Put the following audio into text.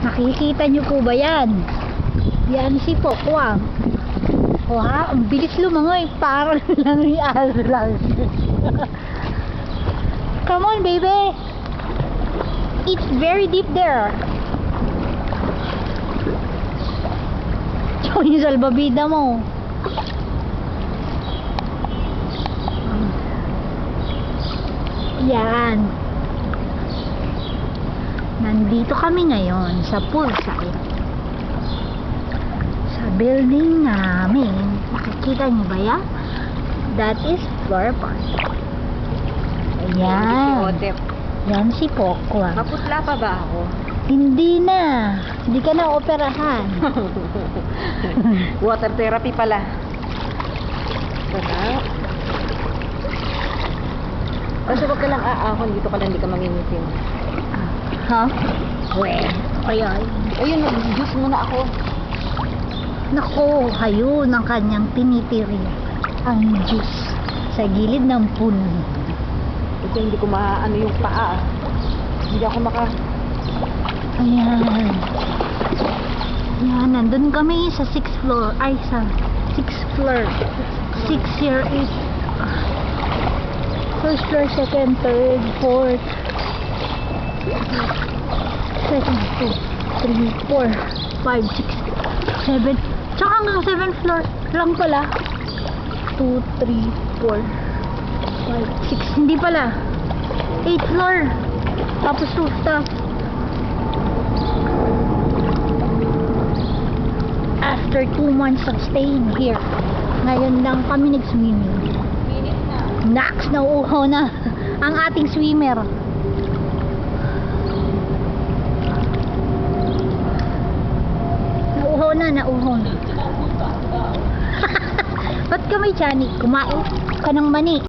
Nakikita niyo po ba yan? Yan si Pokwang. O ha, ang bilis lumangoy. Parang lang yung aso lang. Come on, baby. It's very deep there. Tsaka yung salbabida mo. Yan. Nandito kami ngayon sa poolside. Sa building namin. Nakikita niyo ba yan? That is floor park. Ayan. Yan si Pokwang. Maputla pa ba ako? Hindi na. Hindi ka na operahan. Water therapy pala. Sarap. Kasi wag ka lang aahon, dito ka lang, hindi ka mangingitim. Ha? Well, ayan. Ayun, nag-juice muna ako. Nako, hayo ng kanyang tinitiri. Ang juice sa gilid ng pool. Kasi hindi ko maano yung paa. Hindi ako Ayan. Yan, nandun kami sa 6th floor. Ay, sa 6th floor. 6 here is first floor, second, third, fourth, second, 2, 3, 4, 5, 6, 7. Tsaka hanggang 7th floor lang pala. 2, 3, 4, 5, 6. Hindi pala. 8th floor. Tapos rooftop. After 2 months of staying here, ngayon lang kami nag-swimming. Naks, nauuhaw na ang ating swimmer. Nauuhaw na. Ba't ka may tiyanik? Kumain ka ng mani.